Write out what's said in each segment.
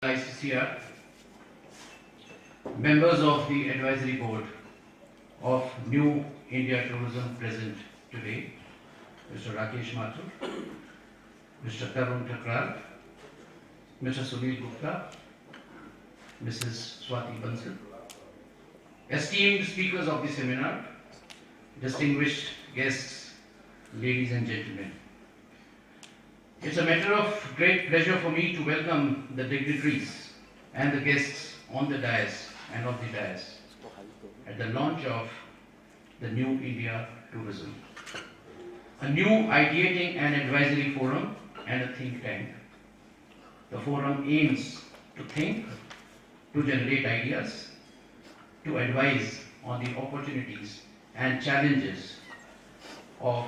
ICCR, members of the advisory board of New India Tourism present today, Mr. Rakesh Mathur, Mr. Tarun Thakral, Mr. Sunil Gupta, Mrs. Swati Bansal, esteemed speakers of the seminar, distinguished guests, ladies and gentlemen. It's a matter of great pleasure for me to welcome the dignitaries and the guests on the dais and off the dais at the launch of the New India Tourism, a new ideating and advisory forum and a think tank. The forum aims to think, to generate ideas, to advise on the opportunities and challenges of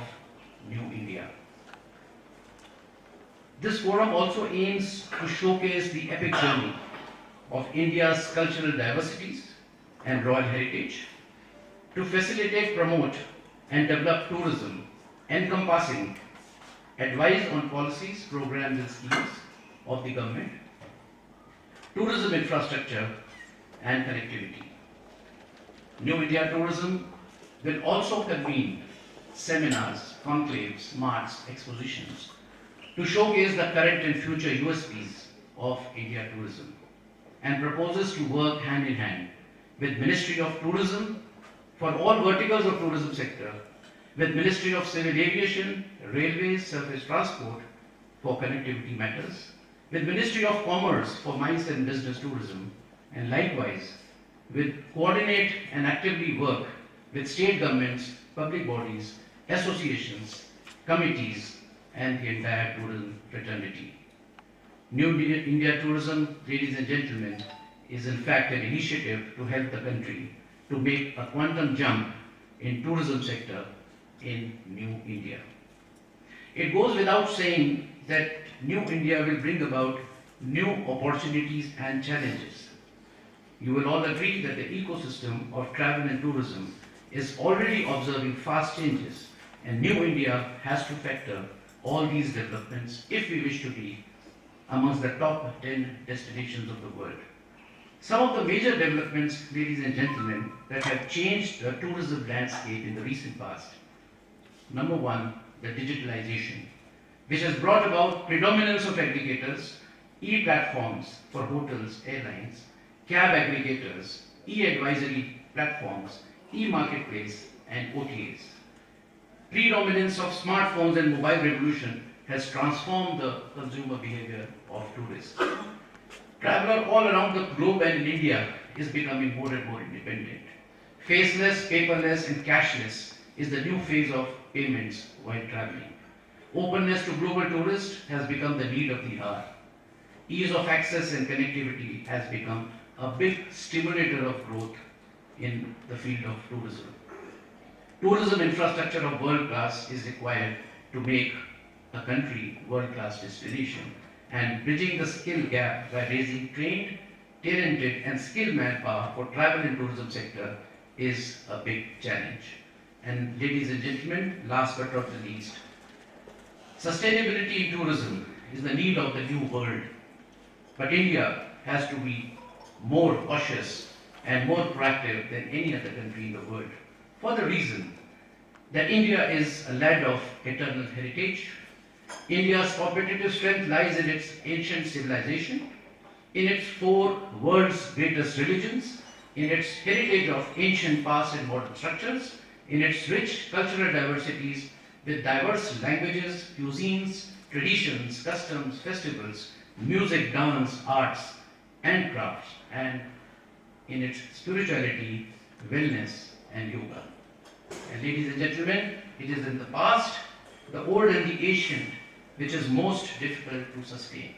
New India. This forum also aims to showcase the epic journey of India's cultural diversities and royal heritage, to facilitate, promote and develop tourism encompassing advice on policies, programs and schemes of the government, tourism infrastructure and connectivity. New India Tourism will also convene seminars, conclaves, marts, expositions to showcase the current and future USPs of India tourism, and proposes to work hand in hand with Ministry of Tourism for all verticals of tourism sector, with Ministry of Civil Aviation, Railways, Surface Transport for connectivity matters, with Ministry of Commerce for mines and business tourism, and likewise with coordinate and actively work with state governments, public bodies, associations, committees, and the entire tourism fraternity. New India Tourism, ladies and gentlemen, is in fact an initiative to help the country to make a quantum jump in tourism sector in New India. It goes without saying that New India will bring about new opportunities and challenges. You will all agree that the ecosystem of travel and tourism is already observing fast changes, and New India has to factor all these developments if we wish to be amongst the top 10 destinations of the world. Some of the major developments, ladies and gentlemen, that have changed the tourism landscape in the recent past. Number one, the digitalization, which has brought about predominance of aggregators, e-platforms for hotels, airlines, cab aggregators, e-advisory platforms, e-marketplace, and OTAs. Predominance of smartphones and mobile revolution has transformed the consumer behavior of tourists. Traveler all around the globe and in India is becoming more and more independent. Faceless, paperless and cashless is the new phase of payments while traveling. Openness to global tourists has become the need of the hour. Ease of access and connectivity has become a big stimulator of growth in the field of tourism. Tourism infrastructure of world class is required to make a country world-class destination, and bridging the skill gap by raising trained, talented and skilled manpower for travel and tourism sector is a big challenge. And ladies and gentlemen, last but not the least, sustainability in tourism is the need of the new world. But India has to be more cautious and more proactive than any other country in the world, for the reason that India is a land of eternal heritage. India's competitive strength lies in its ancient civilization, in its four world's greatest religions, in its heritage of ancient past and modern structures, in its rich cultural diversities with diverse languages, cuisines, traditions, customs, festivals, music, dance, arts and crafts, and in its spirituality, wellness and yoga. And ladies and gentlemen, it is in the past, the old and the ancient, which is most difficult to sustain.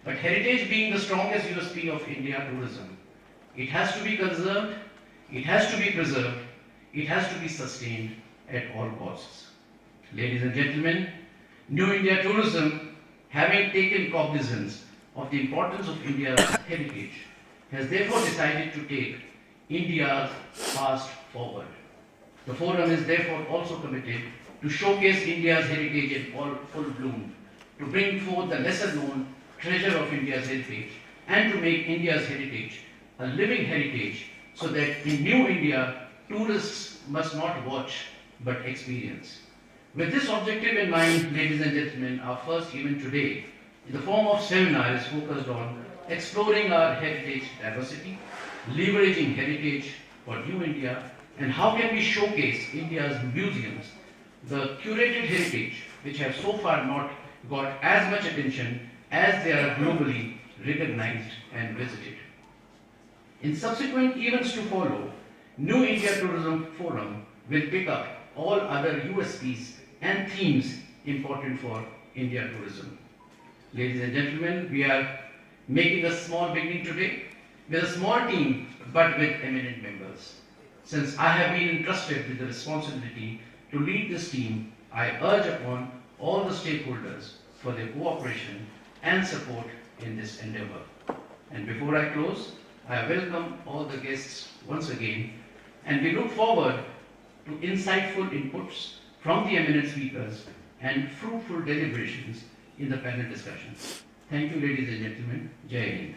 But heritage being the strongest USP of India tourism, it has to be conserved, it has to be preserved, it has to be sustained at all costs. Ladies and gentlemen, New India Tourism, having taken cognizance of the importance of India's heritage, has therefore decided to take India's past forward. The forum is therefore also committed to showcase India's heritage in full bloom, to bring forth the lesser known treasure of India's heritage and to make India's heritage a living heritage so that in New India, tourists must not watch but experience. With this objective in mind, ladies and gentlemen, our first event today in the form of seminar is focused on exploring our heritage diversity, leveraging heritage for New India, and how can we showcase India's museums, the curated heritage which have so far not got as much attention as they are globally recognized and visited. In subsequent events to follow, New India Tourism Forum will pick up all other USPs and themes important for India tourism. Ladies and gentlemen, we are making a small beginning today with a small team but with eminent members. Since I have been entrusted with the responsibility to lead this team, I urge upon all the stakeholders for their cooperation and support in this endeavor. And before I close, I welcome all the guests once again, and we look forward to insightful inputs from the eminent speakers and fruitful deliberations in the panel discussions. Thank you, ladies and gentlemen. Jai Hind.